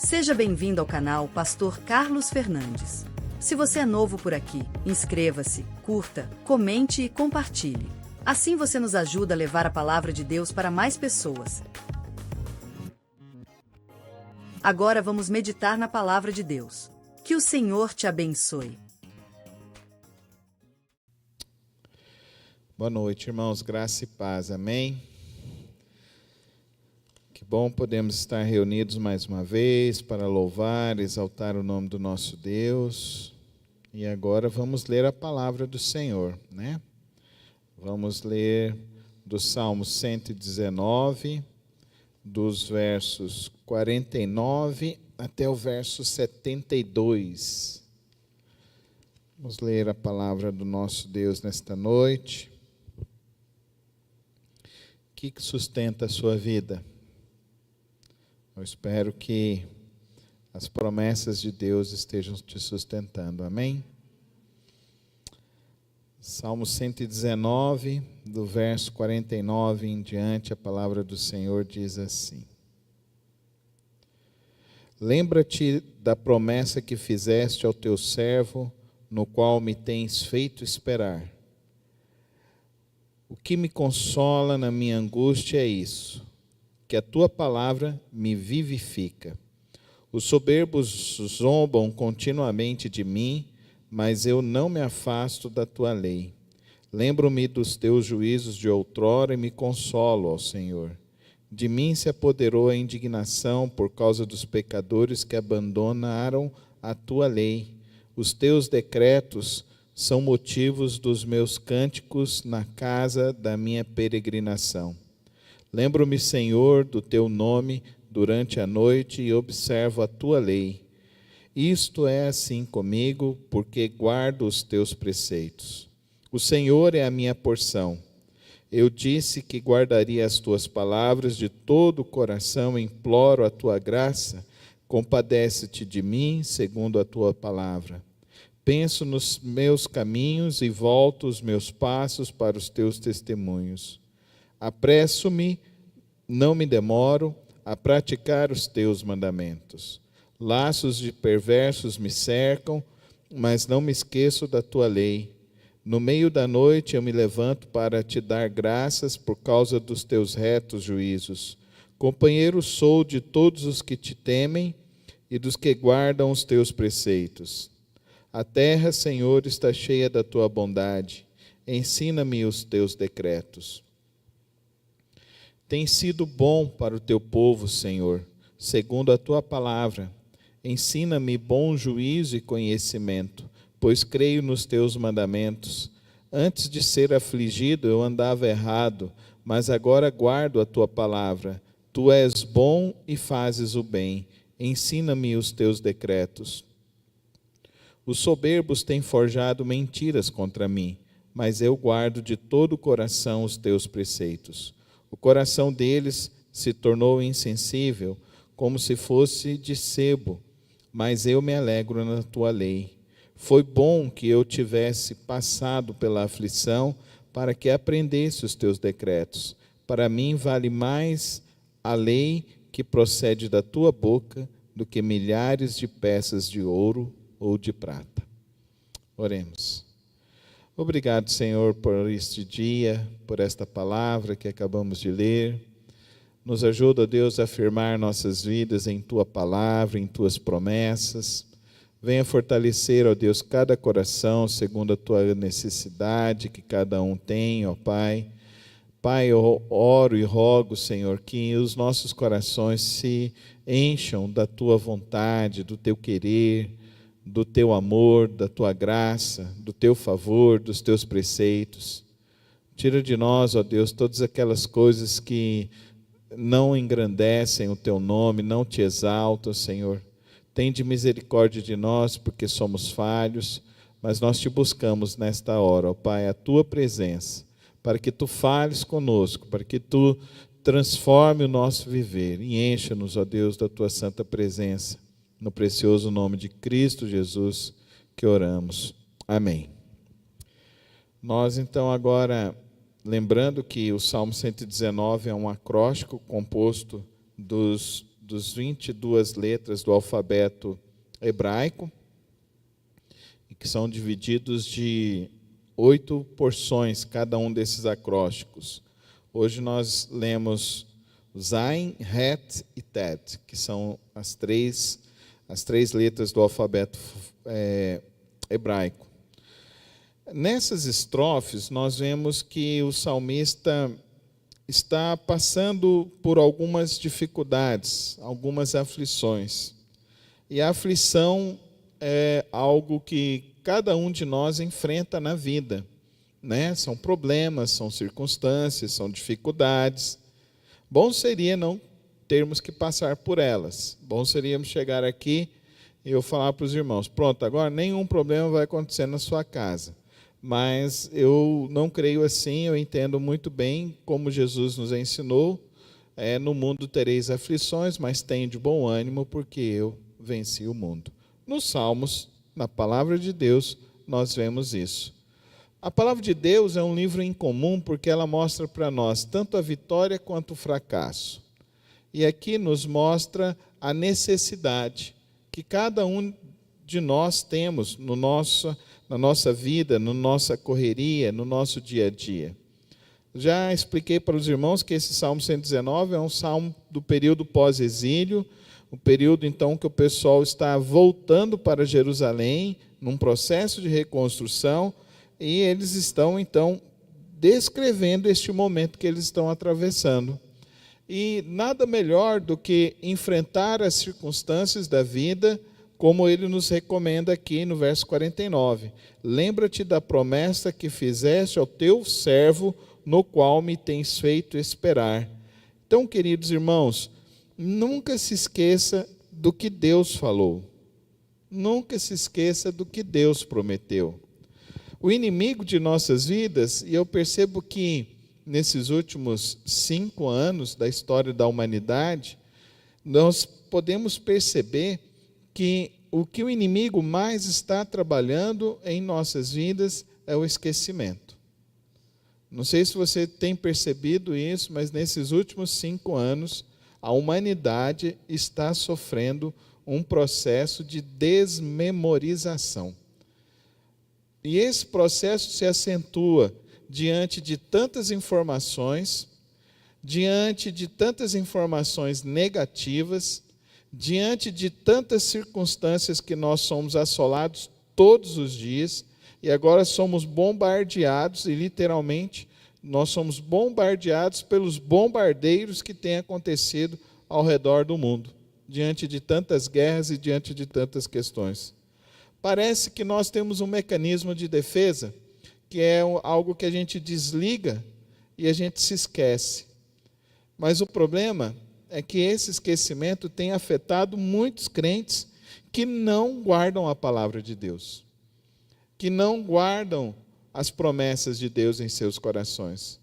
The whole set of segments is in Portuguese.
Seja bem-vindo ao canal Pastor Carlos Fernandes. Se você é novo por aqui, inscreva-se, curta, comente e compartilhe. Assim você nos ajuda a levar a palavra de Deus para mais pessoas. Agora vamos meditar na palavra de Deus. Que o Senhor te abençoe. Boa noite, irmãos. Graça e paz. Amém? Que bom podemos estar reunidos mais uma vez para louvar, exaltar o nome do nosso Deus. E agora vamos ler a palavra do Senhor, né? Vamos ler do Salmo 119, dos versos 49 até o verso 72. Vamos ler a palavra do nosso Deus nesta noite. O que sustenta a sua vida? Eu espero que as promessas de Deus estejam te sustentando. Amém? Salmo 119, do verso 49 em diante, a palavra do Senhor diz assim: Lembra-te da promessa que fizeste ao teu servo, no qual me tens feito esperar. O que me consola na minha angústia é isso, que a tua palavra me vivifica. Os soberbos zombam continuamente de mim, mas eu não me afasto da tua lei. Lembro-me dos teus juízos de outrora e me consolo, ó Senhor. De mim se apoderou a indignação por causa dos pecadores que abandonaram a tua lei. Os teus decretos são motivos dos meus cânticos na casa da minha peregrinação. Lembro-me, Senhor, do teu nome durante a noite e observo a tua lei. Isto é assim comigo, porque guardo os teus preceitos. O Senhor é a minha porção. Eu disse que guardaria as tuas palavras de todo o coração, imploro a tua graça, compadece-te de mim, segundo a tua palavra. Penso nos meus caminhos e volto os meus passos para os teus testemunhos. Apresso-me, não me demoro, a praticar os teus mandamentos. Laços de perversos me cercam, mas não me esqueço da tua lei. No meio da noite eu me levanto para te dar graças por causa dos teus retos juízos. Companheiro sou de todos os que te temem e dos que guardam os teus preceitos. A terra, Senhor, está cheia da tua bondade. Ensina-me os teus decretos. Tem sido bom para o teu povo, Senhor, segundo a tua palavra. Ensina-me bom juízo e conhecimento, pois creio nos teus mandamentos. Antes de ser afligido, eu andava errado, mas agora guardo a tua palavra. Tu és bom e fazes o bem. Ensina-me os teus decretos. Os soberbos têm forjado mentiras contra mim, mas eu guardo de todo o coração os teus preceitos. O coração deles se tornou insensível, como se fosse de sebo, mas eu me alegro na tua lei. Foi bom que eu tivesse passado pela aflição, para que aprendesse os teus decretos. Para mim vale mais a lei que procede da tua boca do que milhares de peças de ouro ou de prata. Oremos. Obrigado, Senhor, por este dia, por esta palavra que acabamos de ler. Nos ajuda, Deus, a afirmar nossas vidas em tua palavra, em tuas promessas. Venha fortalecer, ó Deus, cada coração segundo a tua necessidade que cada um tem, ó Pai. Pai, eu oro e rogo, Senhor, que os nossos corações se encham da tua vontade, do teu querer, do teu amor, da tua graça, do teu favor, dos teus preceitos. Tira de nós, ó Deus, todas aquelas coisas que não engrandecem o teu nome, não te exaltam, Senhor. Tende misericórdia de nós, porque somos falhos, mas nós te buscamos nesta hora, ó Pai, a tua presença, para que tu fales conosco, para que tu transforme o nosso viver e encha-nos, ó Deus, da tua santa presença. No precioso nome de Cristo Jesus que oramos. Amém. Nós então agora, lembrando que o Salmo 119 é um acróstico composto dos 22 letras do alfabeto hebraico, que são divididos de 8 porções, cada um desses acrósticos. Hoje nós lemos Zain, Het e Tet, que são as três letras do alfabeto hebraico. Nessas estrofes, nós vemos que o salmista está passando por algumas dificuldades, algumas aflições. E a aflição é algo que cada um de nós enfrenta na vida, né? São problemas, são circunstâncias, são dificuldades. Bom seria não termos que passar por elas. Bom seríamos chegar aqui e eu falar para os irmãos, pronto, agora nenhum problema vai acontecer na sua casa. Mas eu não creio assim, eu entendo muito bem como Jesus nos ensinou, no mundo tereis aflições, mas tenho de bom ânimo, porque eu venci o mundo. Nos Salmos, na palavra de Deus, nós vemos isso. A palavra de Deus é um livro incomum, porque ela mostra para nós tanto a vitória quanto o fracasso. E aqui nos mostra a necessidade que cada um de nós temos na nossa vida, na nossa correria, no nosso dia a dia. Já expliquei para os irmãos que esse Salmo 119 é um salmo do período pós-exílio, o período então que o pessoal está voltando para Jerusalém, num processo de reconstrução, e eles estão então descrevendo este momento que eles estão atravessando. E nada melhor do que enfrentar as circunstâncias da vida, como ele nos recomenda aqui no verso 49. Lembra-te da promessa que fizeste ao teu servo, no qual me tens feito esperar. Então, queridos irmãos, nunca se esqueça do que Deus falou. Nunca se esqueça do que Deus prometeu. O inimigo de nossas vidas, e eu percebo que nesses últimos 5 anos da história da humanidade, nós podemos perceber que o inimigo mais está trabalhando em nossas vidas é o esquecimento. Não sei se você tem percebido isso, mas nesses últimos 5 anos, a humanidade está sofrendo um processo de desmemorização. E esse processo se acentua diante de tantas informações negativas, diante de tantas circunstâncias que nós somos assolados todos os dias, e agora somos bombardeados, e literalmente nós somos bombardeados pelos bombardeiros que têm acontecido ao redor do mundo, diante de tantas guerras e diante de tantas questões. Parece que nós temos um mecanismo de defesa, que é algo que a gente desliga e a gente se esquece. Mas o problema é que esse esquecimento tem afetado muitos crentes que não guardam a palavra de Deus, que não guardam as promessas de Deus em seus corações.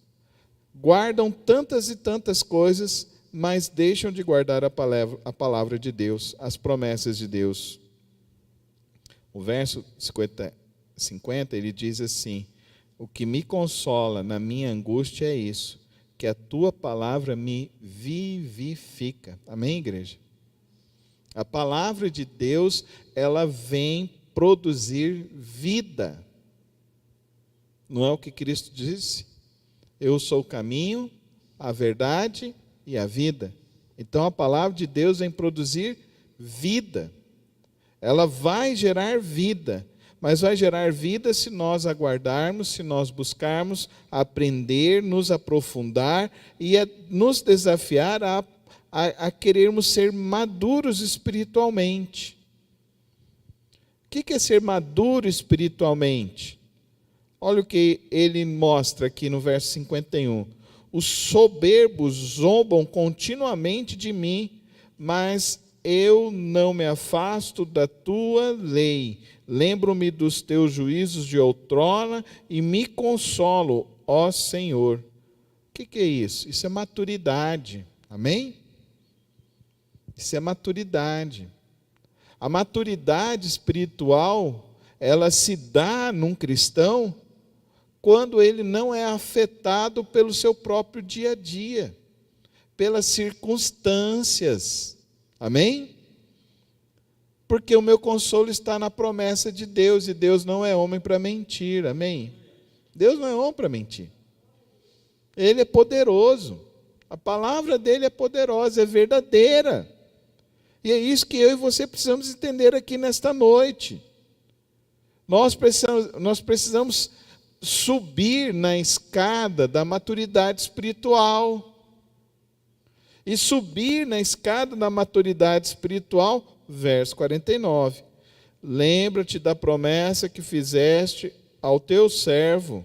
Guardam tantas e tantas coisas, mas deixam de guardar a palavra de Deus, as promessas de Deus. O verso 50, ele diz assim: o que me consola na minha angústia é isso, que a tua palavra me vivifica. Amém, igreja? A palavra de Deus, ela vem produzir vida. Não é o que Cristo disse? Eu sou o caminho, a verdade e a vida. Então a palavra de Deus vem produzir vida. Ela vai gerar vida. Mas vai gerar vida se nós aguardarmos, se nós buscarmos aprender, nos aprofundar e nos desafiar a querermos ser maduros espiritualmente. O que é ser maduro espiritualmente? Olha o que ele mostra aqui no verso 51. Os soberbos zombam continuamente de mim, mas eu não me afasto da tua lei. Lembro-me dos teus juízos de outrora e me consolo, ó Senhor. O que é isso? Isso é maturidade. Amém? Isso é maturidade. A maturidade espiritual, ela se dá num cristão quando ele não é afetado pelo seu próprio dia a dia, pelas circunstâncias. Amém? Porque o meu consolo está na promessa de Deus, e Deus não é homem para mentir. Amém? Deus não é homem para mentir. Ele é poderoso. A palavra dele é poderosa, é verdadeira. E é isso que eu e você precisamos entender aqui nesta noite. Nós precisamos subir na escada da maturidade espiritual. E subir na escada da maturidade espiritual, verso 49. Lembra-te da promessa que fizeste ao teu servo,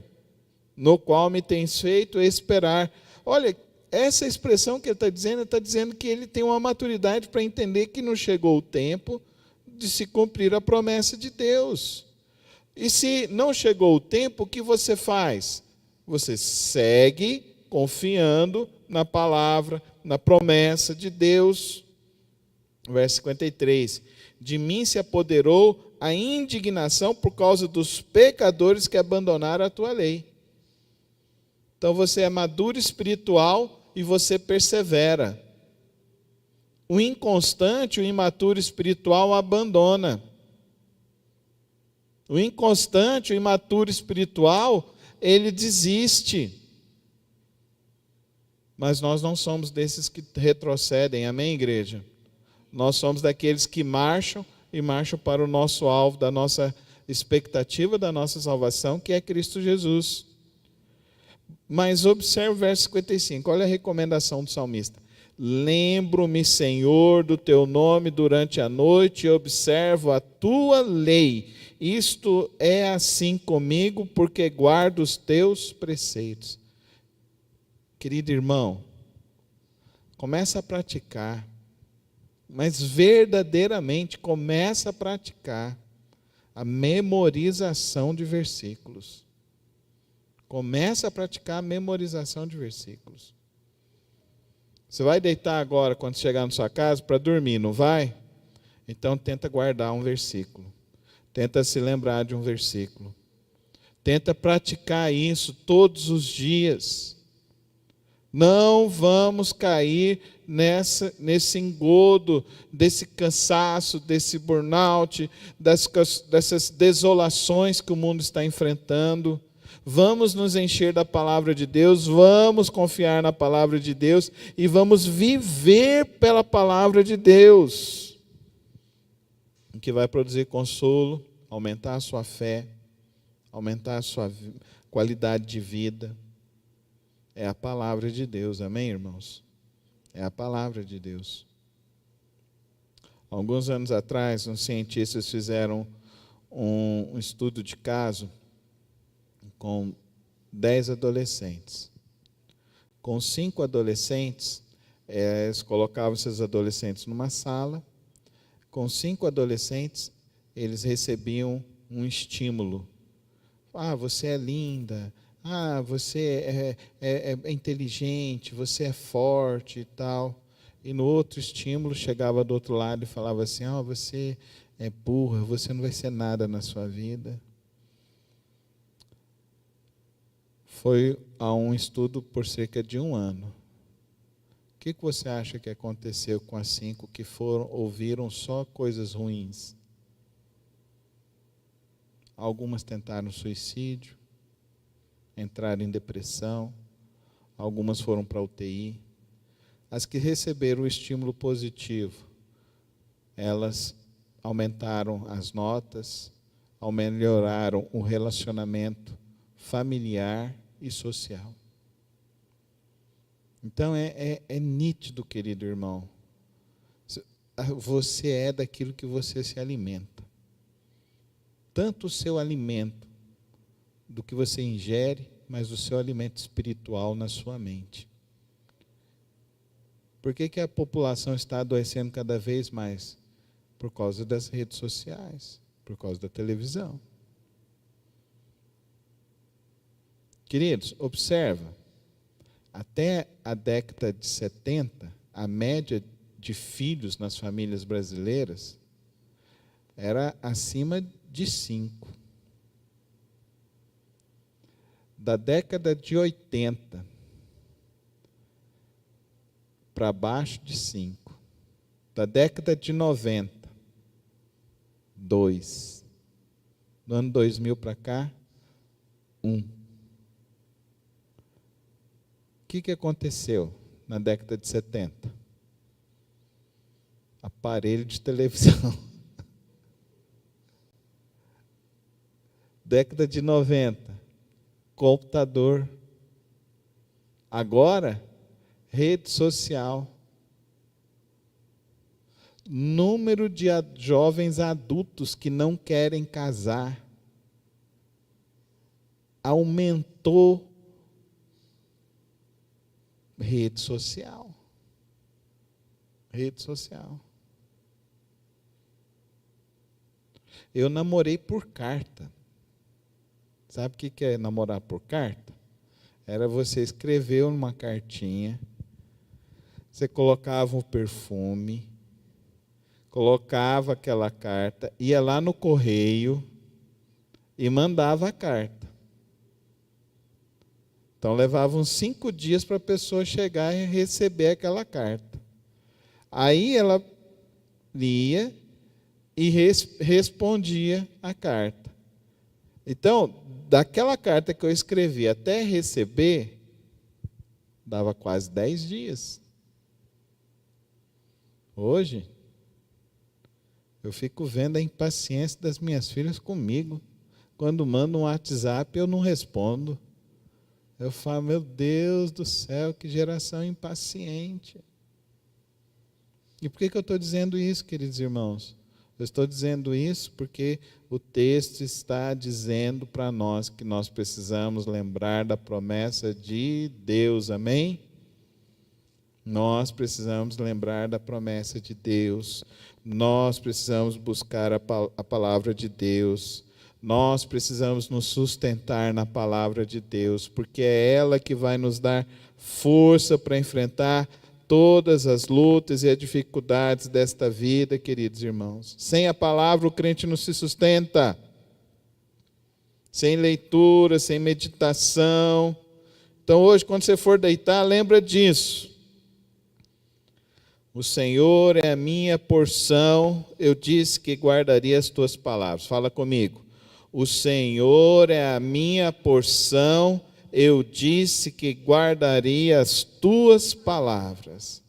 no qual me tens feito esperar. Olha, essa expressão que ele está dizendo que ele tem uma maturidade para entender que não chegou o tempo de se cumprir a promessa de Deus. E se não chegou o tempo, o que você faz? Você segue confiando na palavra, na promessa de Deus. Verso 53. De mim se apoderou a indignação por causa dos pecadores que abandonaram a tua lei. Então você é maduro espiritual e você persevera. O inconstante, o imaturo espiritual abandona. O inconstante, o imaturo espiritual, ele desiste. Mas nós não somos desses que retrocedem, amém, igreja? Nós somos daqueles que marcham e marcham para o nosso alvo, da nossa expectativa, da nossa salvação, que é Cristo Jesus. Mas observe o verso 55, olha a recomendação do salmista. Lembro-me, Senhor, do teu nome durante a noite e observo a tua lei. Isto é assim comigo, porque guardo os teus preceitos. Querido irmão, começa a praticar, mas verdadeiramente começa a praticar a memorização de versículos. Começa a praticar a memorização de versículos. Você vai deitar agora, quando chegar na sua casa, para dormir, não vai? Então tenta guardar um versículo. Tenta se lembrar de um versículo. Tenta praticar isso todos os dias. Não vamos cair nesse engodo, desse cansaço, desse burnout, dessas desolações que o mundo está enfrentando. Vamos nos encher da palavra de Deus, vamos confiar na palavra de Deus e vamos viver pela palavra de Deus, o que vai produzir consolo, aumentar a sua fé, aumentar a sua qualidade de vida. É a palavra de Deus, amém, irmãos? É a palavra de Deus. Alguns anos atrás, uns cientistas fizeram um estudo de caso com 10 adolescentes. Com 5 adolescentes, eles colocavam esses adolescentes numa sala. Com 5 adolescentes, eles recebiam um estímulo. Ah, você é linda. Ah, você é inteligente, você é forte e tal. E no outro estímulo, chegava do outro lado e falava assim, você é burra, você não vai ser nada na sua vida. Foi a um estudo por cerca de 1 ano. O que você acha que aconteceu com as 5 que ouviram só coisas ruins? Algumas tentaram suicídio, entraram em depressão, algumas foram para a UTI. As que receberam o estímulo positivo, elas aumentaram as notas, melhoraram o relacionamento familiar e social. Então é nítido, querido irmão, você é daquilo que você se alimenta. Tanto o seu alimento, do que você ingere, mas o seu alimento espiritual na sua mente. Por que a população está adoecendo cada vez mais? Por causa das redes sociais, por causa da televisão. Queridos, observa, até a década de 70, a média de filhos nas famílias brasileiras era acima de 5. Da década de 80 para baixo de 5. Da década de 90, 2. Do ano 2000 para cá, 1. O que aconteceu na década de 70? Aparelho de televisão. Década de 90, computador. Agora, rede social. Número de jovens adultos que não querem casar aumentou. Rede social. Rede social. Eu namorei por carta. Sabe o que é namorar por carta? Era você escrever uma cartinha, você colocava um perfume, colocava aquela carta, ia lá no correio e mandava a carta. Então levava uns 5 dias para a pessoa chegar e receber aquela carta. Aí ela lia e respondia a carta. Então, daquela carta que eu escrevi até receber, dava quase 10 dias. Hoje, eu fico vendo a impaciência das minhas filhas comigo. Quando mando um WhatsApp, eu não respondo. Eu falo, meu Deus do céu, que geração impaciente. E por que eu estou dizendo isso, queridos irmãos? Eu estou dizendo isso porque o texto está dizendo para nós que nós precisamos lembrar da promessa de Deus, amém? Nós precisamos lembrar da promessa de Deus, nós precisamos buscar a palavra de Deus, nós precisamos nos sustentar na palavra de Deus, porque é ela que vai nos dar força para enfrentar todas as lutas e as dificuldades desta vida, queridos irmãos. Sem a palavra o crente não se sustenta. Sem leitura, sem meditação. Então hoje, quando você for deitar, lembra disso. O Senhor é a minha porção, eu disse que guardaria as tuas palavras. Fala comigo. O Senhor é a minha porção, eu disse que guardaria as tuas palavras.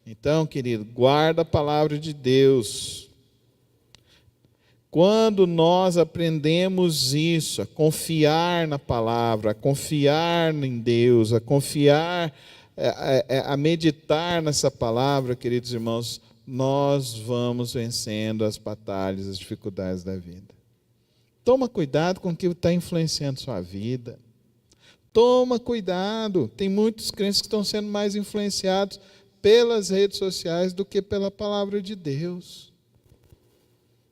Então, querido, guarda a palavra de Deus. Quando nós aprendemos isso, a confiar na palavra, a confiar em Deus, a confiar, a meditar nessa palavra, queridos irmãos, nós vamos vencendo as batalhas, as dificuldades da vida. Toma cuidado com o que está influenciando sua vida. Toma cuidado, tem muitos crentes que estão sendo mais influenciados pelas redes sociais do que pela palavra de Deus.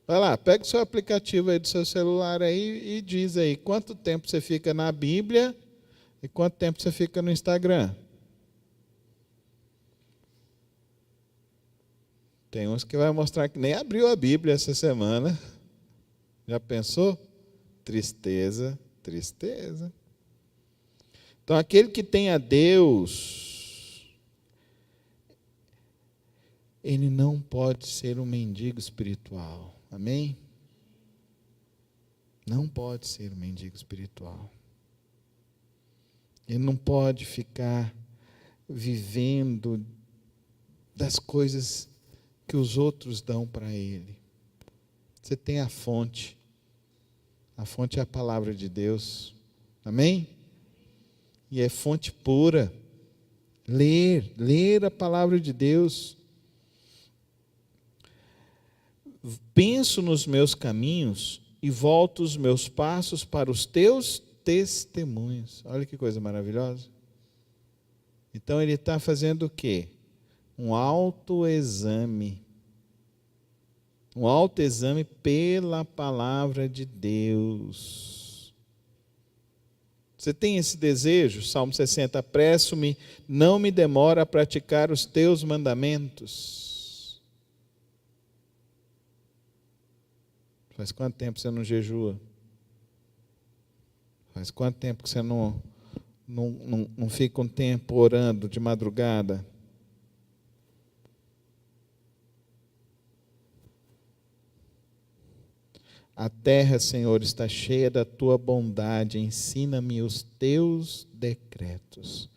Vai lá, pega o seu aplicativo aí do seu celular aí e diz aí, quanto tempo você fica na Bíblia e quanto tempo você fica no Instagram. Tem uns que vai mostrar que nem abriu a Bíblia essa semana. Já pensou? Tristeza, tristeza. Então, aquele que tem a Deus, ele não pode ser um mendigo espiritual. Amém? Não pode ser um mendigo espiritual. Ele não pode ficar vivendo das coisas que os outros dão para ele. Você tem a fonte. A fonte é a palavra de Deus. Amém? E é fonte pura. Ler a palavra de Deus. Penso nos meus caminhos e volto os meus passos para os teus testemunhos. Olha que coisa maravilhosa. Então ele está fazendo o quê? Um autoexame. Um autoexame pela palavra de Deus. Você tem esse desejo? Salmo 60, apresso-me, não me demora a praticar os teus mandamentos. Faz quanto tempo você não jejua? Faz quanto tempo que você não fica um tempo orando de madrugada? A terra, Senhor, está cheia da tua bondade, ensina-me os teus decretos.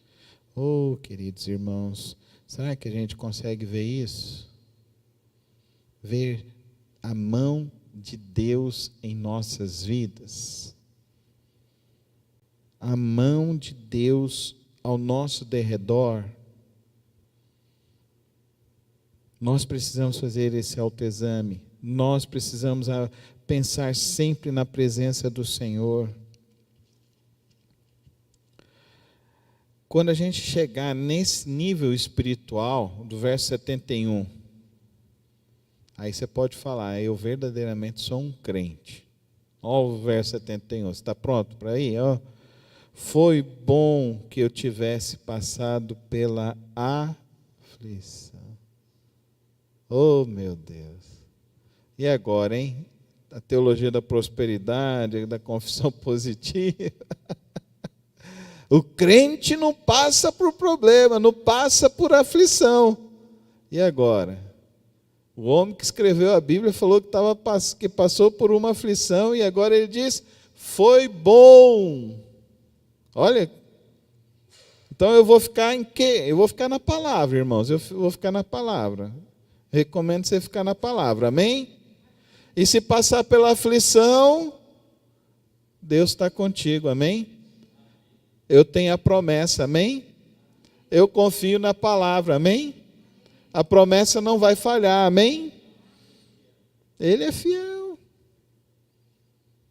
Oh, queridos irmãos, será que a gente consegue ver isso? Ver a mão de Deus em nossas vidas? A mão de Deus ao nosso derredor? Nós precisamos fazer esse autoexame. Nós precisamos pensar sempre na presença do Senhor. Quando a gente chegar nesse nível espiritual, do verso 71, aí você pode falar, eu verdadeiramente sou um crente. Olha o verso 71, você está pronto para ir? Ó. Foi bom que eu tivesse passado pela aflição. Oh, meu Deus. E agora, hein? A teologia da prosperidade, da confissão positiva. O crente não passa por problema, não passa por aflição. E agora? O homem que escreveu a Bíblia falou que passou por uma aflição e agora ele diz, foi bom. Olha, então eu vou ficar em quê? Eu vou ficar na palavra, irmãos, eu vou ficar na palavra. Recomendo você ficar na palavra, amém? E se passar pela aflição, Deus está contigo, amém? Eu tenho a promessa, amém? Eu confio na palavra, amém? A promessa não vai falhar, amém? Ele é fiel.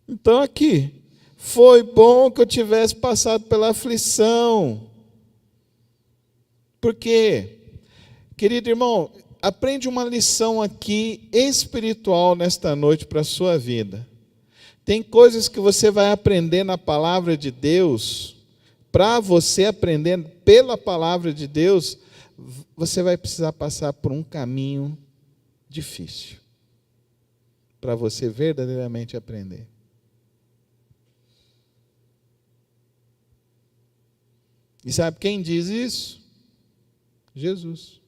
Então aqui, foi bom que eu tivesse passado pela aflição. Por quê? Querido irmão, aprende uma lição aqui espiritual nesta noite para a sua vida. Tem coisas que você vai aprender na palavra de Deus. Para você aprender pela palavra de Deus, você vai precisar passar por um caminho difícil. Para você verdadeiramente aprender. E sabe quem diz isso? Jesus.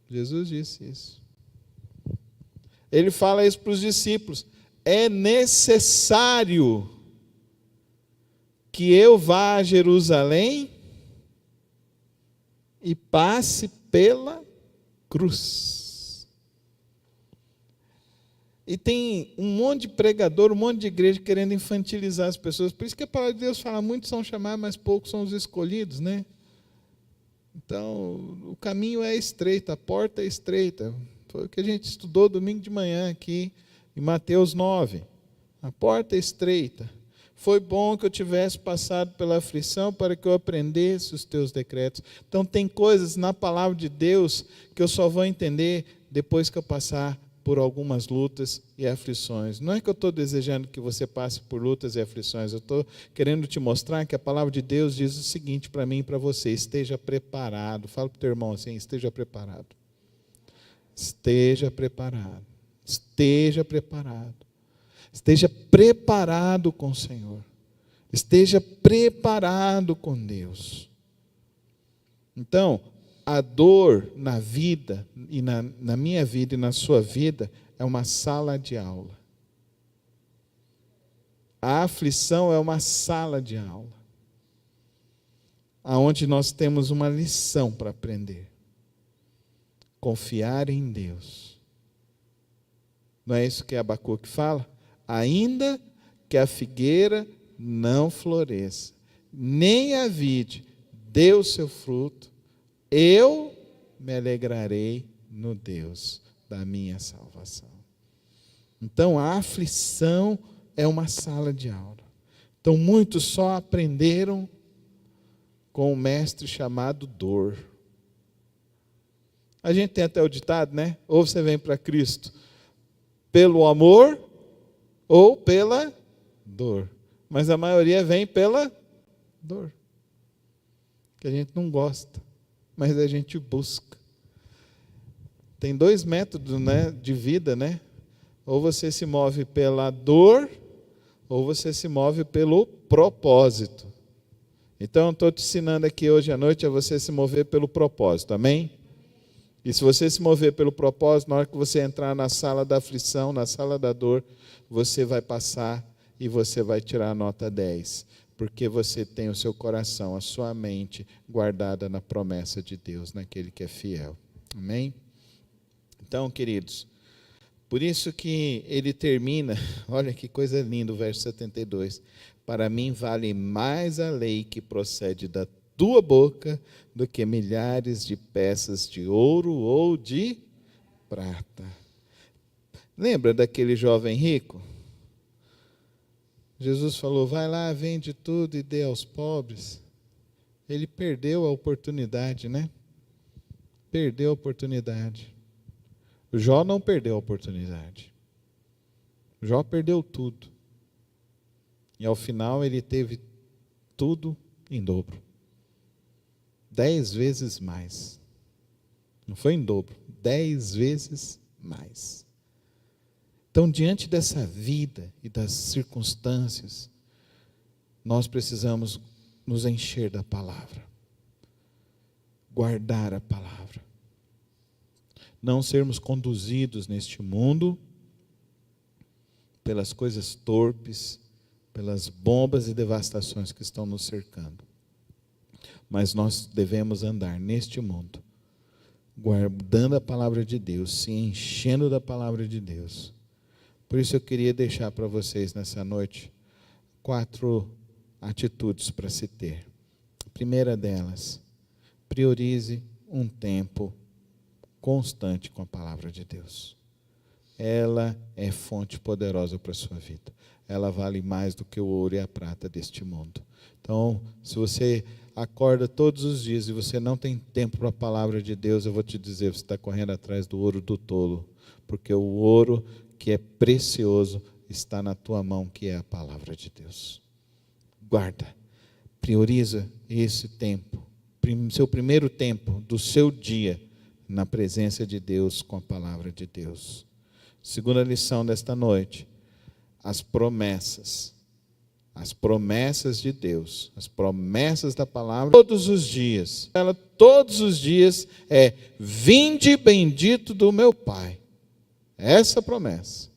Jesus disse isso. Ele fala isso para os discípulos. É necessário que eu vá a Jerusalém e passe pela cruz. E tem um monte de pregador, um monte de igreja querendo infantilizar as pessoas. Por isso que a palavra de Deus fala, muitos são chamados, mas poucos são os escolhidos, né? Então, o caminho é estreito, a porta é estreita. Foi o que a gente estudou domingo de manhã aqui, em Mateus 9. A porta é estreita. Foi bom que eu tivesse passado pela aflição para que eu aprendesse os teus decretos. Então, tem coisas na palavra de Deus que eu só vou entender depois que eu passar por algumas lutas e aflições. Não é que eu estou desejando que você passe por lutas e aflições, eu estou querendo te mostrar que a palavra de Deus diz o seguinte para mim e para você, esteja preparado. Fala para o teu irmão assim, esteja preparado. Esteja preparado. Esteja preparado. Esteja preparado com o Senhor. Esteja preparado com Deus. Então, a dor na vida, e na minha vida e na sua vida, é uma sala de aula. A aflição é uma sala de aula, onde nós temos uma lição para aprender. Confiar em Deus. Não é isso que Abacuque fala? Ainda que a figueira não floresça, nem a vide dê o seu fruto, eu me alegrarei no Deus da minha salvação. Então, a aflição é uma sala de aula. Então, muitos só aprenderam com um mestre chamado dor. A gente tem até o ditado, né? Ou você vem para Cristo pelo amor ou pela dor. Mas a maioria vem pela dor. Que a gente não gosta, mas a gente busca. Tem dois métodos, né, de vida, né? Ou você se move pela dor, ou você se move pelo propósito. Então, estou te ensinando aqui hoje à noite a você se mover pelo propósito, amém? E se você se mover pelo propósito, na hora que você entrar na sala da aflição, na sala da dor, você vai passar e você vai tirar a nota 10. Porque você tem o seu coração, a sua mente guardada na promessa de Deus, naquele que é fiel. Amém? Então, queridos, por isso que ele termina, olha que coisa linda o verso 72. Para mim vale mais a lei que procede da tua boca do que milhares de peças de ouro ou de prata. Lembra daquele jovem rico? Jesus falou, vai lá, vende tudo e dê aos pobres. Ele perdeu a oportunidade, né? Perdeu a oportunidade. O Jó não perdeu a oportunidade. O Jó perdeu tudo. E ao final ele teve tudo em dobro. 10 vezes mais. Não foi em dobro, 10 vezes mais. Então, diante dessa vida e das circunstâncias, nós precisamos nos encher da palavra. Guardar a palavra. Não sermos conduzidos neste mundo pelas coisas torpes, pelas bombas e devastações que estão nos cercando. Mas nós devemos andar neste mundo, guardando a palavra de Deus, se enchendo da palavra de Deus. Por isso eu queria deixar para vocês nessa noite 4 atitudes para se ter. A primeira delas, priorize um tempo constante com a palavra de Deus. Ela é fonte poderosa para a sua vida. Ela vale mais do que o ouro e a prata deste mundo. Então, se você acorda todos os dias e você não tem tempo para a palavra de Deus, eu vou te dizer, você está correndo atrás do ouro do tolo, porque o ouro que é precioso está na tua mão, que é a palavra de Deus. Guarda, prioriza esse tempo, seu primeiro tempo do seu dia, na presença de Deus, com a palavra de Deus. Segunda lição desta noite, as promessas de Deus, as promessas da palavra, todos os dias, todos os dias é, vinde bendito do meu Pai. Essa promessa.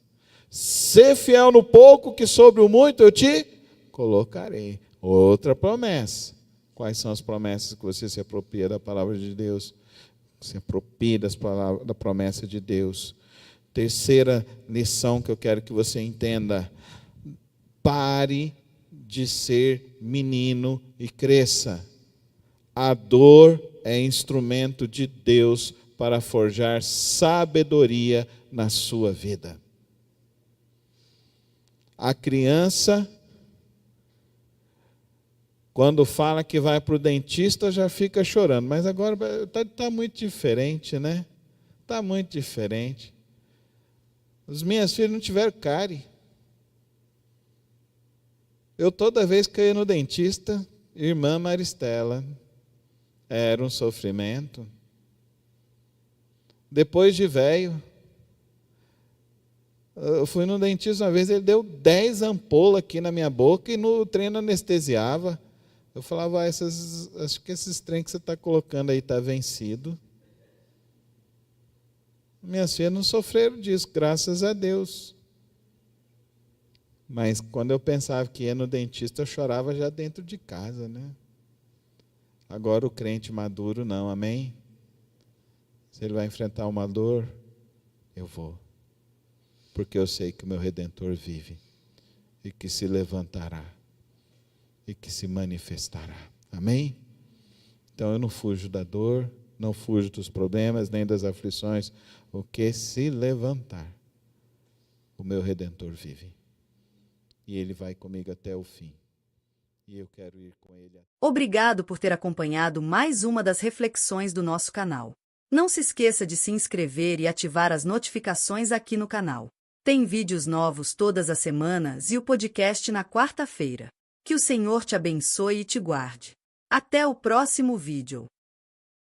Ser fiel no pouco, que sobre o muito eu te colocarei. Outra promessa. Quais são as promessas que você se apropria da palavra de Deus? Se apropria da promessa de Deus. Terceira lição que eu quero que você entenda. Pare de ser menino e cresça. A dor é instrumento de Deus para forjar sabedoria na sua vida. A criança, quando fala que vai para o dentista, já fica chorando. Mas agora está muito diferente, né? Está muito diferente. As minhas filhas não tiveram cárie. Eu, toda vez que eu ia no dentista, irmã Maristela, era um sofrimento. Depois de velho, eu fui no dentista uma vez, ele deu 10 ampolas aqui na minha boca e no treino anestesiava. Eu falava, acho que esses trem que você está colocando aí está vencido. Minhas filhas não sofreram disso, graças a Deus. Mas quando eu pensava que ia no dentista, eu chorava já dentro de casa, né? Agora o crente maduro não, amém? Se ele vai enfrentar uma dor, eu vou. Porque eu sei que o meu Redentor vive e que se levantará e que se manifestará. Amém? Então eu não fujo da dor, não fujo dos problemas, nem das aflições. O que se levantar, o meu Redentor vive. E Ele vai comigo até o fim. E eu quero ir com Ele. Obrigado por ter acompanhado mais uma das reflexões do nosso canal. Não se esqueça de se inscrever e ativar as notificações aqui no canal. Tem vídeos novos todas as semanas e o podcast na quarta-feira. Que o Senhor te abençoe e te guarde. Até o próximo vídeo.